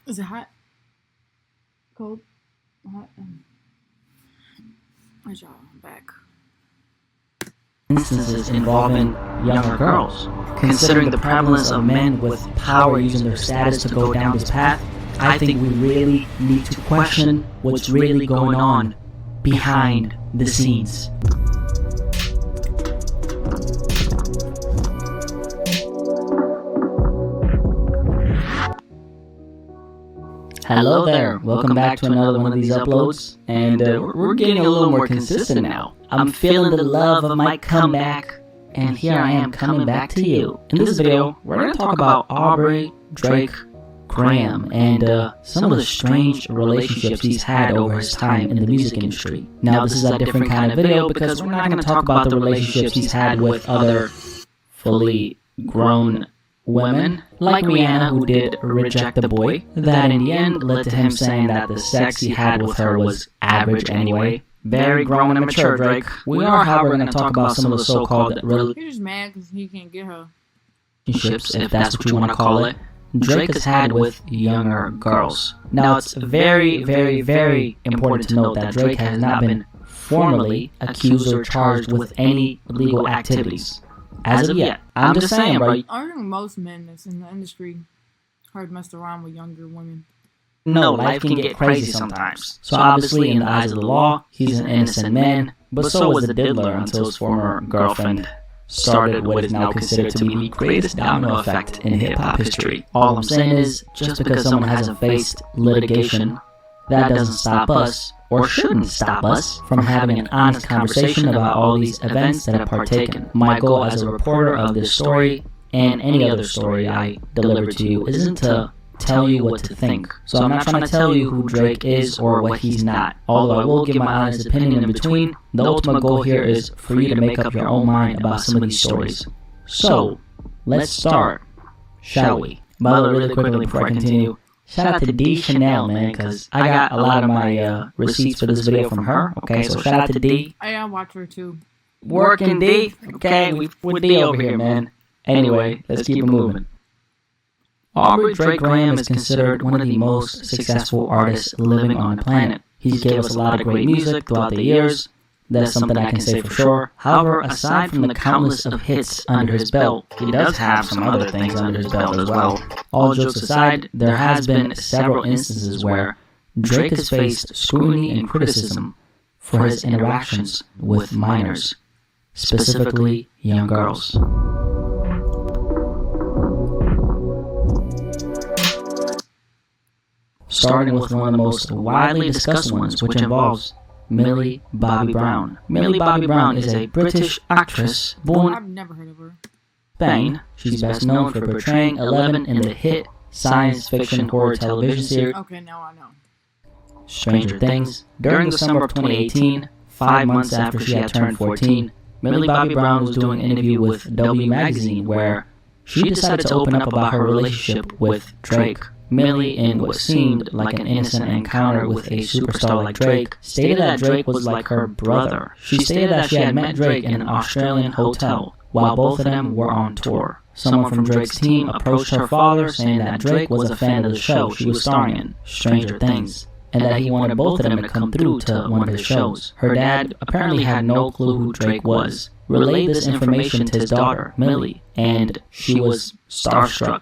Is it hot? Cold? Hot? Y'all, I'm back. Instances involving younger girls. Considering the prevalence of men with power using their status to go down this path, I think we really need to question what's really going on behind the scenes. Hello there, welcome back to another one of these uploads, and we're getting a little more consistent now. I'm feeling the love of my comeback, and here I am coming back to you. In this video, we're going to talk about Aubrey Drake Graham and some of the strange relationships he's had over his time in the music industry. Now, this is a different kind of video because we're not going to talk about the relationships he's had with other fully grown women, like Rihanna, who did reject the boy. That in the end led to him saying that the sex he had with her was average anyway. Very grown and mature, Drake. We are, however, going to talk about some of the so-called He's just mad because he can't get her. relationships, if that's what you want to call it, Drake has had with younger girls. Now, it's very, very, very important to note that Drake has not been formally accused or charged with any illegal activities as of yet. I'm just saying, bro. I think most men that's in the industry heard messed around with younger women. No, life can get crazy sometimes. So obviously, in the eyes of the law, he's an innocent man, but so was the diddler until his former girlfriend started what is now considered to be the greatest domino effect in hip-hop history. All I'm saying is, just because someone hasn't faced litigation, that doesn't stop us, or shouldn't stop us, from having an honest conversation about all these events that have partaken. My goal as a reporter of this story, and any other story I deliver to you, isn't to tell you what to think. So I'm not trying to tell you who Drake is or what he's not. Although I will give my honest opinion in between, the ultimate goal here is for you to make up your own mind about some of these stories. So, let's start, shall we? By the way, really quickly before I continue, shout out to D Chanel, man, because I got a lot of my receipts for this video from her. Okay, so shout out to D. I watch her too. Working D. Okay, we're D over here, man. Anyway, let's keep it moving. Aubrey Drake Graham is considered one of the most successful artists living on the planet. He's gave us a lot of great music throughout the years. That's something I can say for sure. However, aside from the countless of hits under his belt, he does have some other things under his belt as well. All jokes aside, there has been several instances where Drake has faced scrutiny and criticism for his interactions with minors, specifically young girls. Starting with one of the most widely discussed ones, which involves Millie Bobby Brown. Millie Bobby Brown is a British actress born I've never heard of her. in Spain. She's best known for portraying Eleven in the hit science fiction horror television series Okay, now I know. Stranger Things. During the summer of 2018, 5 months after she had turned 14, Millie Bobby Brown was doing an interview with W Magazine where she decided to open up about her relationship with Drake. Millie, in what seemed like an innocent encounter with a superstar like Drake, stated that Drake was like her brother. She stated that she had met Drake in an Australian hotel while both of them were on tour. Someone from Drake's team approached her father saying that Drake was a fan of the show she was starring in, Stranger Things, and that he wanted both of them to come through to one of his shows. Her dad apparently had no clue who Drake was, relayed this information to his daughter, Millie, and she was starstruck,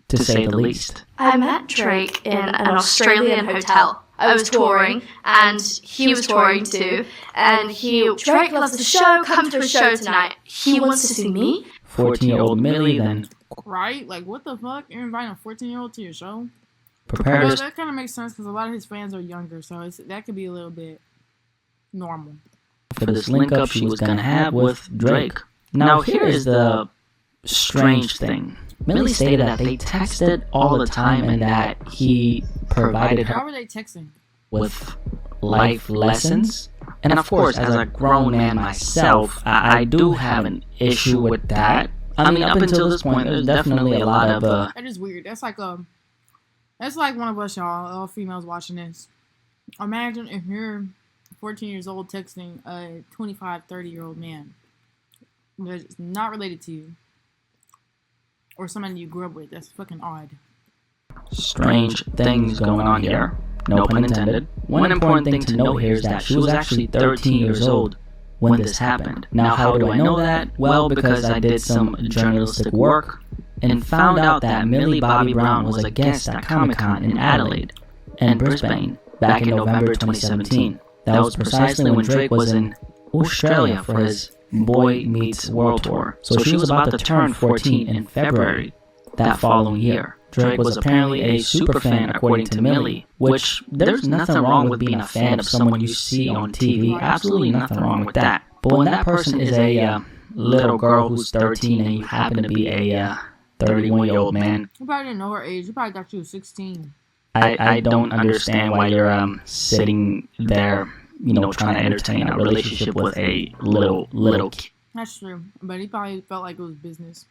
to say the least. I met Drake in an Australian hotel. I was touring, and he was touring too. And Drake loves the show. Come to a show tonight. He wants to see me. 14-year-old Millie then Right? Like, what the fuck? You're inviting a 14-year-old to your show? prepared Well, us that kind of makes sense because a lot of his fans are younger, so that could be a little bit normal. for this link-up she was gonna have with Drake. Now here is the strange thing. Millie stated that they texted all the time and that he provided How her were they texting? with life lessons. And of course, as a grown man myself, I do have an issue with that. I mean, up until this point, there's definitely a lot of That is weird. That's like one of us, y'all, all females watching this. Imagine if you're 14 years old texting a 25, 30-year-old man that's not related to you, or somebody you grew up with. That's fucking odd. strange things going on here. No pun intended. One important thing to note here is that she was actually 13 years old when this happened. Now, how do I know that? Well, because I did some journalistic work and found out that Millie Bobby Brown was a guest at Comic-Con in Adelaide and Brisbane back in November 2017. That was precisely when Drake was in Australia for his Boy Meets World Tour. So she was about to turn 14 in February that following year. Drake was apparently a super fan according to Millie, which there's nothing wrong with being a fan of someone you see on TV. Absolutely nothing wrong with that. But when that person is a little girl who's 13 and you happen to be a 31-year-old man, You probably didn't know her age. You probably thought she was 16. I don't understand why you're sitting there, trying to entertain a relationship with a little kid. That's true. But he probably felt like it was business.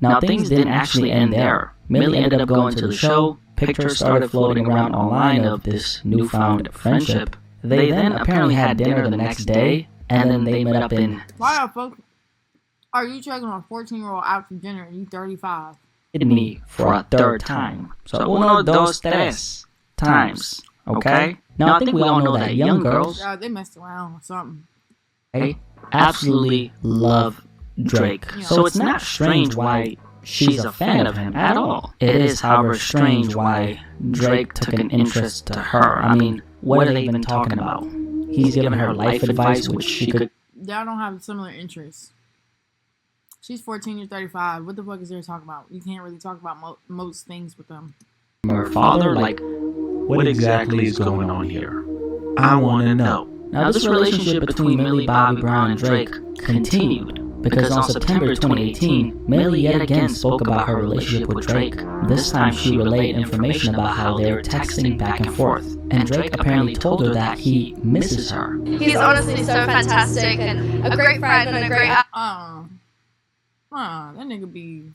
Now, things didn't actually end there. Millie ended up going to the show. Pictures started floating around online of this newfound friendship. They then apparently had dinner the next day, and then they met up in Why the fuck are you taking a 14-year-old out to dinner and you 35? Sydney for a third time. So, uno, dos, tres times. Okay? Now, I think we all know that young girls, Yeah, they messed around or something. they absolutely love Drake. So it's not strange why she's a fan of him at all. It is, however, strange why Drake took an interest to her. I mean, what are they even talking about? He's giving her life advice, which she could... Y'all don't have similar interests. She's 14, you're 35. What the fuck is there to talk about? You can't really talk about most things with them. Her father, like... What exactly is going on here? I want to know. Now, this relationship between Millie Bobby Brown and Drake continued. Because on September 2018, Millie yet again spoke about her relationship with Drake. This time she relayed information about how they were texting back and forth. And Drake apparently told her that he misses her. He's honestly so fantastic and a great friend and a great... That nigga be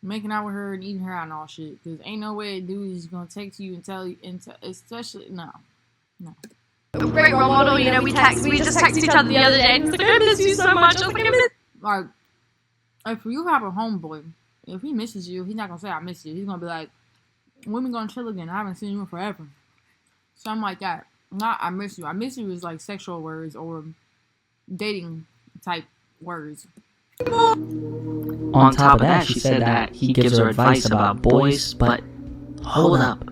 making out with her and eating her out and all shit. Because ain't no way a dude is gonna text you and tell you, especially, no. great role model, we just texted each other the other day, and he's like, I miss you so much, I was like, I miss... Like, if you have a homeboy, if he misses you, he's not gonna say, I miss you. He's gonna be like, when we gonna chill again? I haven't seen you in forever. Something like that. Not, I miss you. I miss you is like sexual words or dating type words. On top of that, she said that he gives her advice about boys, but hold up.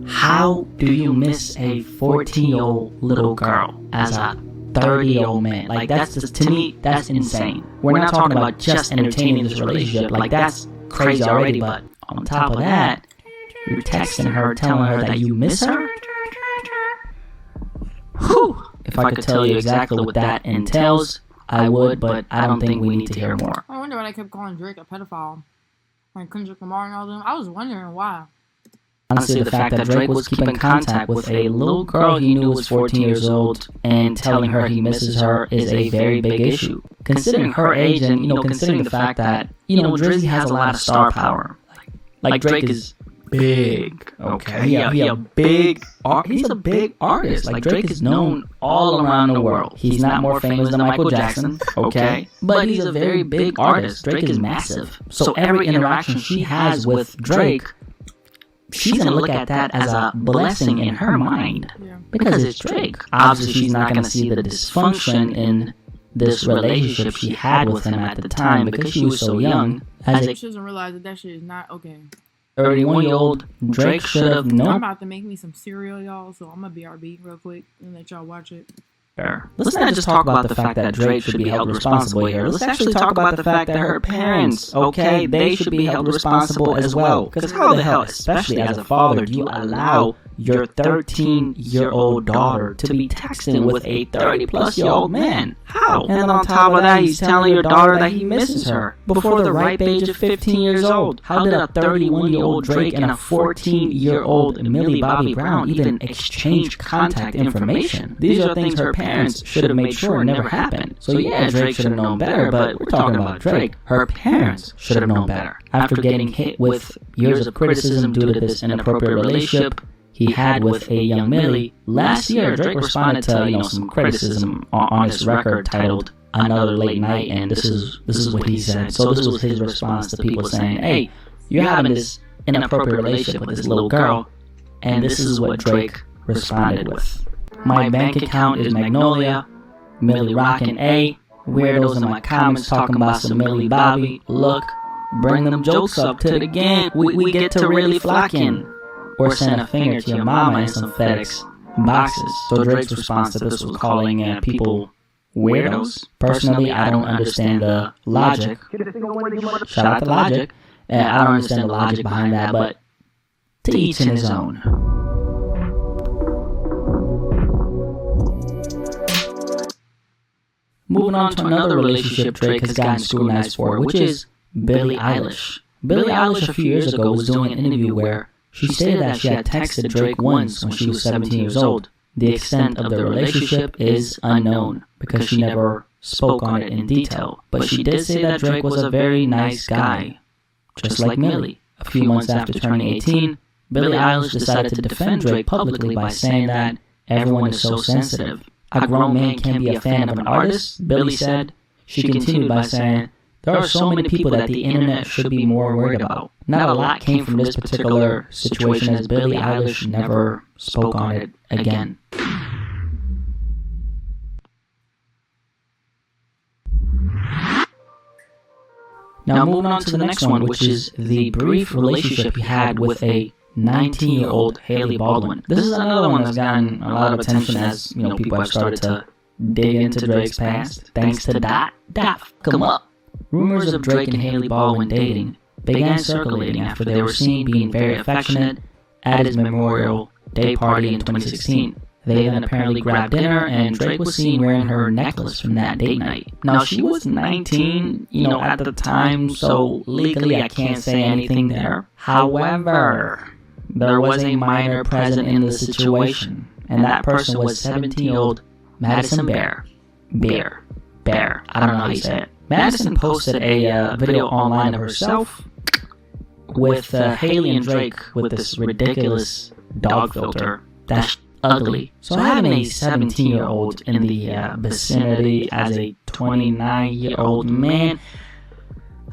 How do you miss a 14-year-old little girl as a 30-year-old man? Like, that's just, to me, that's insane. We're not talking about just entertaining this relationship. Like, that's crazy already, but on top of that, you're texting her, telling her that you miss her? Whew! If I could tell you exactly what that entails, I would, but I don't think we need to hear more. I wonder why they kept calling Drake a pedophile. Like Kendrick Lamar and all them. I was wondering why. Honestly, the fact that Drake was keeping contact with a little girl he knew was 14 years old and telling her he misses her is a very big issue. Considering her age and, considering the fact that, Drizzy has a lot of star power. Like Drake is big, okay? He's a big artist. Like, Drake is known all around the world. He's not more famous than Michael Jackson, okay? But he's a very big artist. Drake is massive. So every interaction she has with Drake, she's going to look at that as a blessing in her mind. Yeah. Because it's Drake. Obviously, she's not going to see the dysfunction in this relationship she had with him at the time because she was so young. As a She doesn't realize that shit is not okay. 31-year-old, Drake should have I'm known about to make me some cereal, y'all, so I'm gonna BRB real quick and let y'all watch it. better. Let's not just talk about the fact that Drake should be held responsible here. Let's actually talk about the fact that her parents, okay, they should be held responsible as well. Because how the hell, especially as a father, do you allow your 13-year-old daughter to be texting with a 30-plus-year-old man? How? And then on top of that, he's telling your daughter that he misses her before the ripe age of 15 years old. How did a 31-year-old Drake and a 14-year-old Millie Bobby Brown even exchange contact information? These are things her parents should have made sure never happened. So yeah, Drake should have known better, but we're talking about Drake. Her parents should have known better. After getting hit with years of criticism due to this inappropriate relationship he had with a young Millie, last year Drake responded to some criticism on his record titled Another Late Night, and this is what he said. So this was his response to people saying, hey, you're having this inappropriate relationship with this little girl, and this is what Drake responded with. My bank account is Magnolia, Millie rockin' A, weirdos in my comments talking about some Millie Bobby, look, bring them jokes up to the game, we get to really flocking. Or send a finger to your mama in some FedEx boxes. So Drake's response to this was calling people weirdos. Personally, I don't understand the logic. Shout out to Logic. I don't understand the logic behind that, but to each in his own. Moving on to another relationship Drake has gotten scrutinized for, which is Billie Eilish. Billie Eilish a few years ago was doing an interview where she stated that she had texted Drake once when she was 17 years old. The extent of the relationship is unknown because she never spoke on it in detail. But she did say that Drake was a very nice guy, just like Millie. A few months after turning 18, Billie Eilish decided to defend Drake publicly by saying that everyone is so sensitive. A grown man can't be a fan of an artist, Billie said. She continued by saying, there are so many people that the internet should be more worried about. Not a lot came from this particular situation as Billie Eilish never spoke on it again. Now moving on to the next one, which is the brief relationship he had with a 19-year-old Hailey Baldwin. This is another one that's gotten a lot of attention as, people have started to dig into Drake's past, thanks to Dot. Come up. Rumors of Drake and Hailey Baldwin dating began circulating after they were seen being very affectionate at his Memorial Day party in 2016. They then apparently grabbed dinner, and Drake was seen wearing her necklace from that date night. Now, she was 19, at the time, so legally I can't say anything there. However, there was a minor present in the situation, and that person was 17-year-old Madison Bear. I don't know how you say it. Madison posted a video online of herself with Hailey and Drake with this ridiculous dog filter. That's ugly. So having a 17-year-old in the vicinity as a 29-year-old man,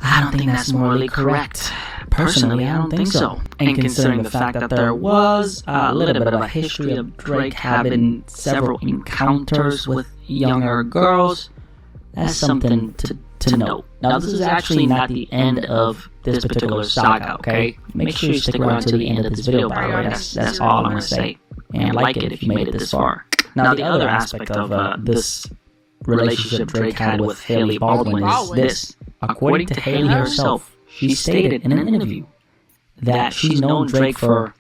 I don't think that's morally correct. Personally, I don't think so. And considering the fact that there was a little bit of a history of Drake having several encounters with younger girls, that's something to note. Now, this is actually not the end of this particular saga, okay? Make sure you stick around to the end of this video, by the way. That's all I'm going to say. And like it if you made it this far. Now, the other aspect of this relationship Drake had with Hailey Baldwin is this. According to Hailey herself, she stated in an interview that she's known Drake for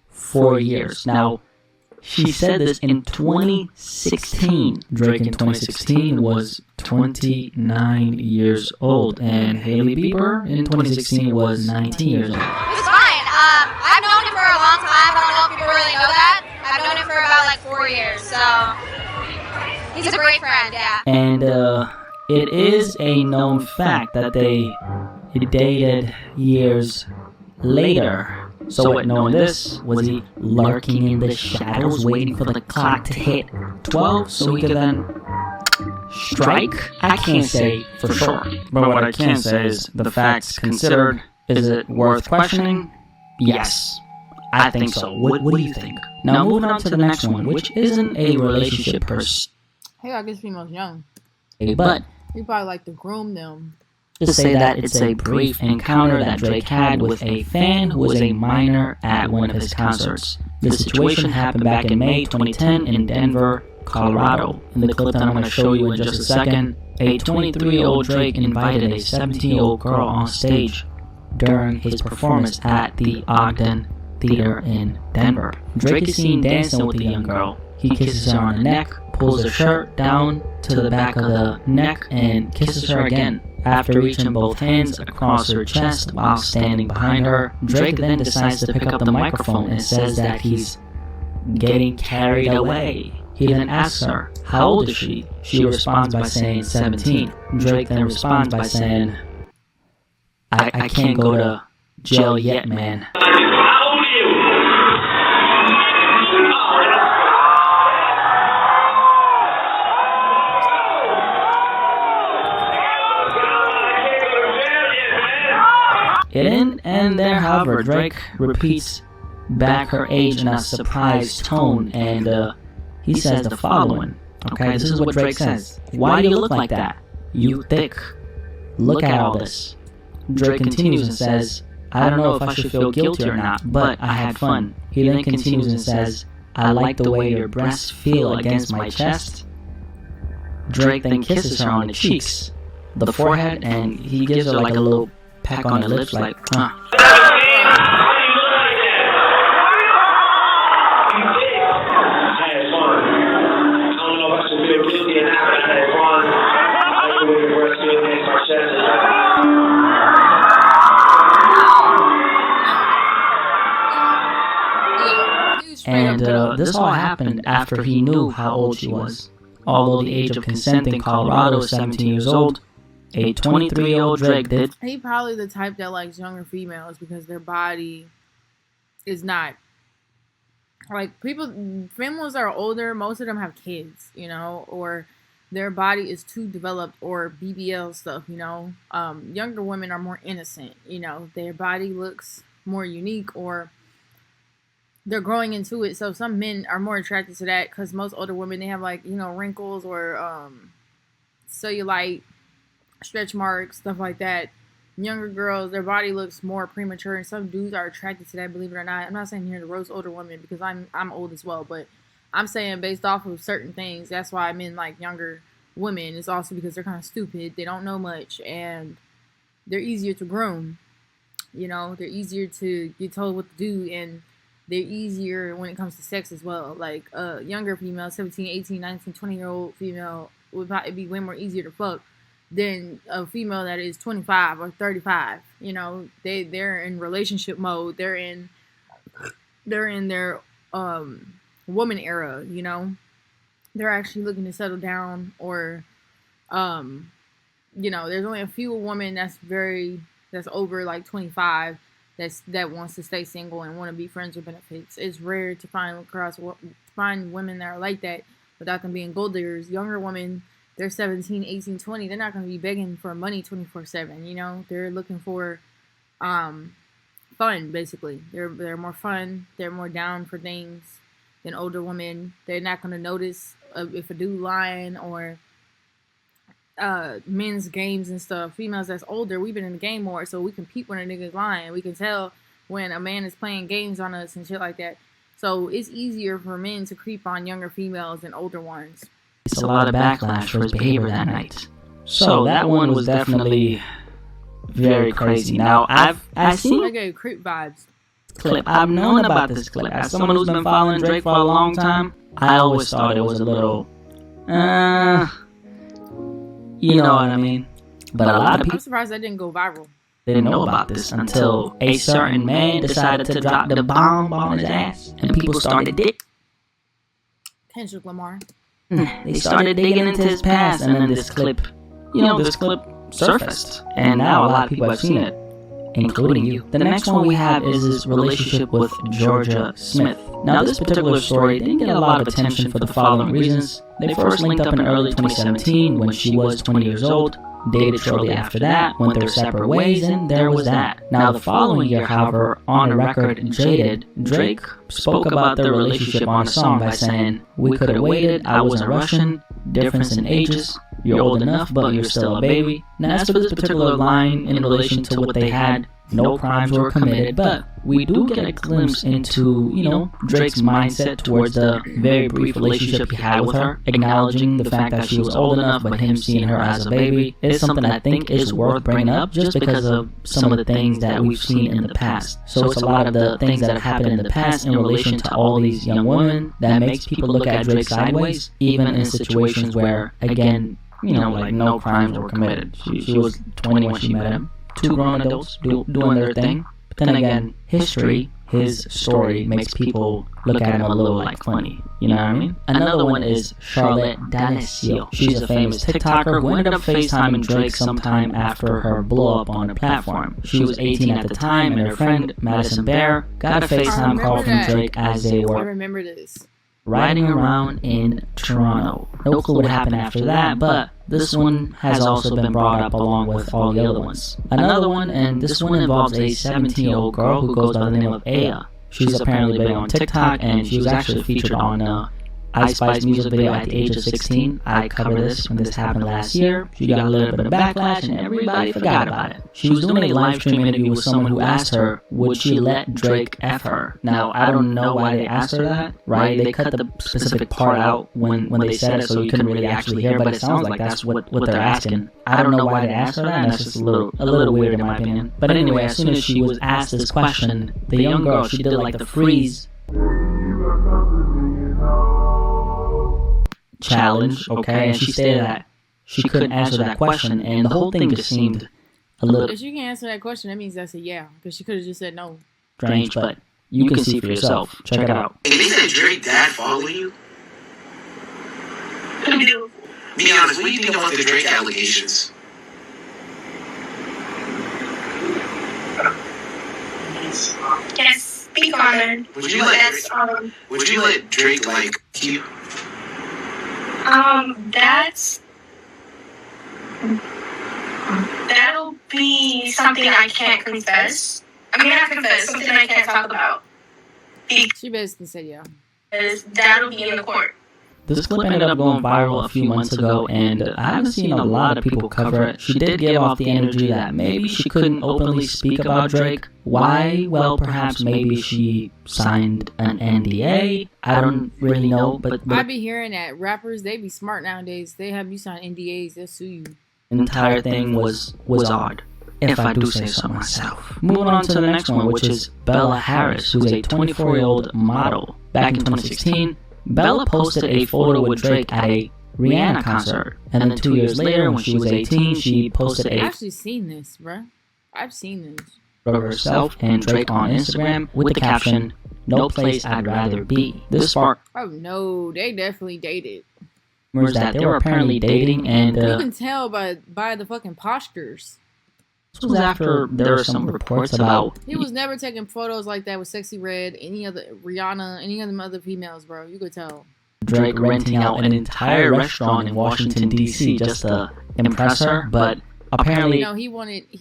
4 years. Now, she said this in 2016. Drake in 2016 was 29 years old, and Hailey Bieber in 2016 was 19 years old. He's fine. I've known him for a long time. I don't know if people really know that. I've known him for about 4 years, so he's a great friend, yeah. And it is a known fact that they dated years later. So what, knowing this, was he lurking in the shadows waiting for the clock to hit 12 so he could then strike? I can't say for sure. But what I can say is, the facts considered, is it worth questioning? Yes, I think so. What do you think? Now moving on to the next one, which isn't a relationship per se. Hey, I guess females young. But We probably like to groom them. to say that it's a brief encounter that Drake had with a fan who was a minor at one of his concerts. The situation happened back in May 2010 in Denver, Colorado. In the clip that I'm going to show you in just a second, a 23-year-old Drake invited a 17-year-old girl on stage during his performance at the Ogden Theater in Denver. Drake is seen dancing with the young girl. He kisses her on the neck, pulls her shirt down to the back of the neck, and kisses her again. After reaching both hands across her chest while standing behind her, Drake then decides to pick up the microphone and says that he's getting carried away. He then asks her, how old is she? She responds by saying 17. Drake then responds by saying, I can't go to jail yet, man. It didn't end and there, however, Drake repeats back her age in a surprised tone, and he says the following. Okay, this is what Drake says. "Why do you look like that? You thick. Look at all this." Drake continues and says, "I don't know if I should feel guilty or not, but I had fun." He then continues and says, "I like the way your breasts feel against my chest." Drake then kisses her on the cheeks, the forehead, and he gives her like a little peck on the lips, like, huh. And this all happened after he knew how old she was. Although the age of consent in Colorado is 17 years old, a 23-year-old Drake did. He probably the type that likes younger females because their body is not like females that are older. Most of them have kids, you know, or their body is too developed, or BBL stuff, you know. Younger women are more innocent, you know. Their body looks more unique, or they're growing into it. So some men are more attracted to that because most older women, they have like, you know, wrinkles or cellulite, stretch marks, stuff like that. Younger girls, their body looks more premature, and some dudes are attracted to that, believe it or not. I'm not saying here to roast older women because I'm old as well, but I'm saying based off of certain things, that's why men like younger women. It's also because they're kind of stupid. They don't know much, and they're easier to groom. You know, they're easier to get told what to do, and they're easier when it comes to sex as well. Like a younger female, 17, 18, 19, 20-year-old female would probably be way more easier to fuck than a female that is 25 or 35. You know, they're in relationship mode. They're in their woman era, you know. They're actually looking to settle down, or you know, there's only a few women that's over like 25 that wants to stay single and want to be friends with benefits. It's rare to find women that are like that without them being gold diggers. Younger women, they're 17, 18, 20. They're not going to be begging for money 24/7. You know, they're looking for fun, basically. They're more fun. They're more down for things than older women. They're not going to notice if a dude lying, or men's games and stuff. Females that's older, we've been in the game more, so we can peep when a nigga's lying. We can tell when a man is playing games on us and shit like that. So it's easier for men to creep on younger females than older ones. It's a lot of backlash for his behavior that night. So that one was definitely very crazy. Now I've seen I get creep vibes. Clip. I've known about this clip. As someone who's been following Drake for a long time, I always thought it was a little you know what I mean? But a lot of people, I'm surprised that didn't go viral. didn't know about this until a certain man decided to drop the bomb on his ass, and people started Kendrick Lamar. They started digging into his past, and then this clip surfaced, and now a lot of people have seen it, including you. The next one we have is his relationship with Georgia Smith. Now, this particular story didn't get a lot of attention for the following reasons. They first linked up in early 2017 when she was 20 years old, dated shortly after that, went their separate ways, and there was that. Now, the following year, however, on the record Jaded, Drake spoke about their relationship on a song by saying, "We could have waited, I wasn't rushing, difference in ages, you're old enough, but you're still a baby." Now, as for this particular line in relation to what they had, no crimes were committed, but we do get a glimpse into, Drake's mindset towards the very brief relationship he had with her, acknowledging the fact that she was old enough, but him seeing her as a baby is something I think is worth bringing up just because of some of the things that we've seen in the past. So it's a lot of the things that have happened in the past in relation to all these young women that makes people look at Drake sideways, even in situations where, again, like no crimes were committed. She was 20 when she met him. Two grown adults doing their thing. But then again, history, his story, makes people look at him a little like funny. You know what I mean? Another one is Charlotte D'Alessio. She's a famous TikToker who ended up FaceTiming Drake sometime after her blow up on the platform. She was 18 at the time, and her friend Madison Bear got a FaceTime call from Drake as they I were. remember this. riding around in Toronto. No clue what happened after that, but this one has also been brought up along with all the other ones. Another one, and this one involves a 17-year-old girl who goes by the name of Aya. She's apparently big on TikTok, and she was actually featured on I Spy's music video at the age of 16. I covered this when this happened last year. She got a little bit of backlash and everybody forgot about it. She was doing a live stream interview with someone who asked her, would she let Drake F her? Now, I don't know why they asked her that, right? They cut the specific part out when they said it so you couldn't really actually hear, but it sounds like that's what they're asking. I don't know why they asked her that, and that's just a little weird in my opinion. But anyway, as soon as she was asked this question, the young girl, she did like the freeze challenge, okay, and she stated that she couldn't answer that question, and the whole thing just seemed a little If she can answer that question, that means that's a yeah, because she could have just said no. strange, but you can see for yourself. Check it out. Hey, they said Drake dad follow you? Be honest, what do you think about the Drake allegations? Yes, speak on it. Would you let Drake like you? That'll be something I can't confess. I mean, not confess, something I can't talk about. She basically said yeah. Because that'll be in the court. This clip ended up going viral a few months ago, and I haven't seen a lot of people cover it. She did give off the energy that maybe she couldn't openly speak about Drake. Why? Well, perhaps maybe she signed an NDA. I don't really know, but I be hearing that rappers, they be smart nowadays. They have you sign NDAs, they'll sue you. the entire thing was odd, if I do say so myself. Moving on to the next one, which is Bella Harris, who's a 24-year-old model. Back in 2016, Bella posted a photo with Drake at a Rihanna concert, and then 2 years later, when she was 18, she posted I've a actually seen this, bruh. I've seen this. photo of herself and Drake on Instagram with the caption, "No place I'd rather be." This sparked Oh no, they definitely dated. rumors that they were apparently dating, and You can tell by the fucking postures. this was after there were some reports about He was never taking photos like that with Sexy Red, any other Rihanna, any of them other females, bro. You could tell. Drake renting out an entire restaurant in Washington, D.C. just to impress her, but apparently You know, he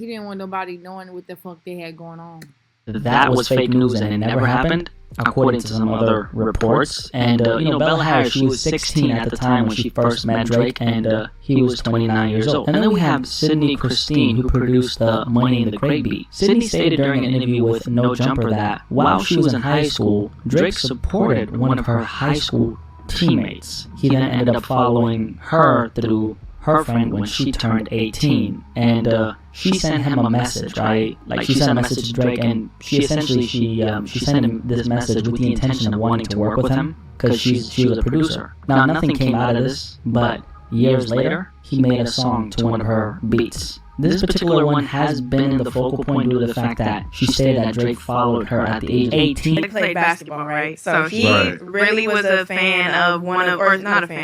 didn't want nobody knowing what the fuck they had going on. that was fake news and it never happened, according to some other reports. And, Bella Harris, she was 16 at the time when she first met Drake, and he was 29 years old. And then we have Sydney Christine, who produced the Money in the Crate beat. Sydney stated during an interview with No Jumper that while she was in high school, Drake supported one of her high school teammates. He then ended up following her through her friend when she turned 18, and she sent him a message, right? Like, she sent a message to Drake, and she sent him this message with the intention of wanting to work with him, because she was a producer. Now, nothing came out of this, but years later, he made a song to one of her beats. This particular one has been the focal point due to the fact that she stated that Drake followed her at the age of 18. He played basketball, right? So he really was a fan of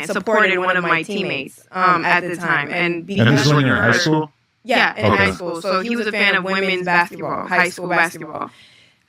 supported one of my teammates at the time. And And this is when you're in high school? Yeah, in Okay. high school. So he was a fan of women's basketball, high school basketball.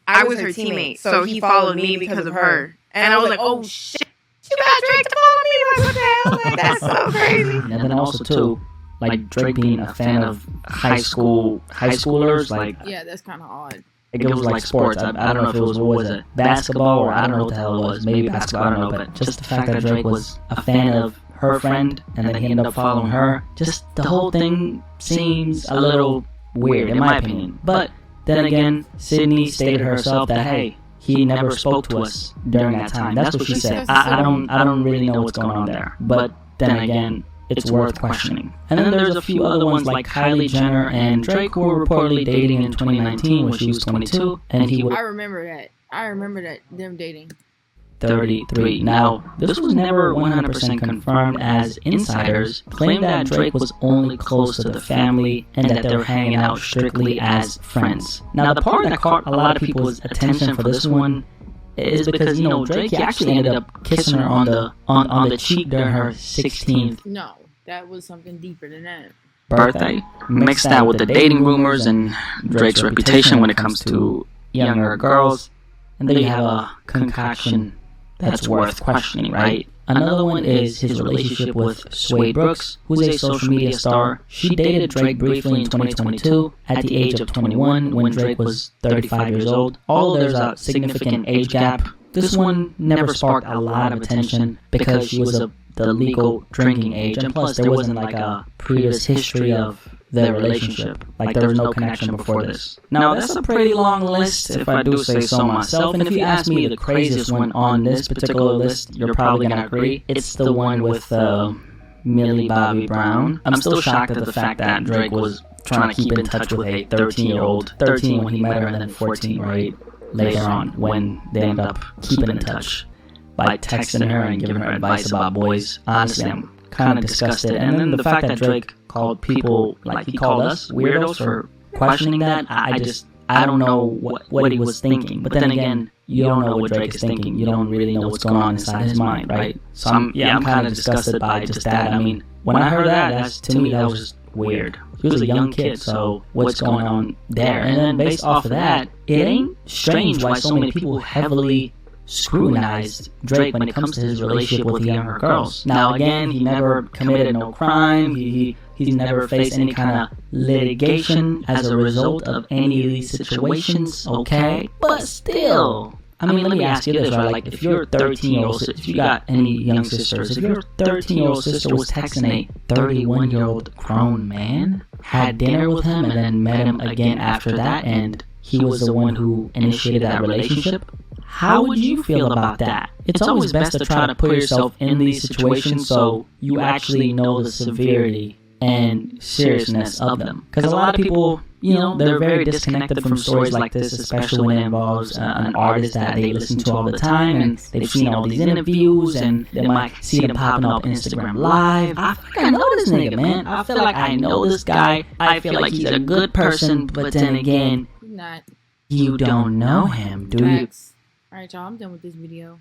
I was her teammate, so he followed me because of her. And I was like, oh shit, you got Drake to follow me? Like, what the hell? Like, that's so crazy. And then also too, like Drake being a fan of high schoolers, like Yeah, that's kind of odd. it was like sports. I don't know if it was basketball or I don't know what the hell it was. Maybe basketball, I don't know. But just the fact that Drake was a fan of her friend and then he ended up following her, just the whole thing seems a little weird in my opinion. But then again, Sydney stated herself that hey, he never spoke to us during that time. That's what she said. I don't really know what's going on there. But then again, it's worth questioning. And then there's a few other ones like Kylie Jenner and Drake who were reportedly dating in 2019 when she was 22, and he was I remember that them dating. 33. Now, this was never 100% confirmed, as insiders claim that Drake was only close to the family and that they were hanging out strictly as friends. Now, the part that caught a lot of people's attention for this one is because, Drake he actually ended up kissing her on the cheek during her 16th No, that was something deeper than that. birthday. Mix that with the dating rumors and Drake's reputation when it comes to younger girls, and there you have a concoction that's worth questioning, right? Another one is his relationship with Sway Brooks, who's a social media star. She dated Drake briefly in 2022 at the age of 21 when Drake was 35 years old. Although there's a significant age gap, this one never sparked a lot of attention because she was the legal drinking age, and plus there wasn't like a previous history of their relationship. Like there was no connection before this. Now that's a pretty long list if I do say so myself, and if you ask me the craziest one on this particular list, you're probably gonna agree. It's the one with Millie Bobby Brown. I'm still shocked at the fact that Drake was trying to keep in touch with a 13-year-old, 13 when he met her and then 14 right later on when they ended up keeping in touch by texting her and giving her advice about boys. Honestly, I'm kind of disgusted. And then the fact that Drake called people, like he called us, weirdos for questioning that, I don't know what he was thinking. But then again, you don't know what Drake is thinking. You don't really know what's going on inside his mind, right? So I'm kind of disgusted by just that. I mean, when I heard that, to me, that was just weird. He was a young kid, so what's going on there? And then based off of that, it ain't strange why so many people heavily scrutinized Drake when it comes to his relationship with the younger girls. Now again, he never committed no crime. He's never faced any kind of litigation as a result of any of these situations, okay? But still, I mean, let me ask you this, right? Like, if your 13-year-old, if you got any young sisters, if your 13-year-old sister was texting a 31-year-old grown man, had dinner with him, and then met him again after that, and he was the one who initiated that relationship, how would you feel about that? It's always best to try to put yourself in these situations so you actually know the severity and seriousness of them. Because a lot of people, they're very disconnected from stories like this, especially when it involves an artist that they listen to all the time, and they've seen all these interviews, and they might see them popping up on Instagram Live. I feel like I know this nigga, man. I feel like I know this guy. I feel like he's a good person, but then again, Not. you don't know him, do you? Alright, y'all, I'm done with this video.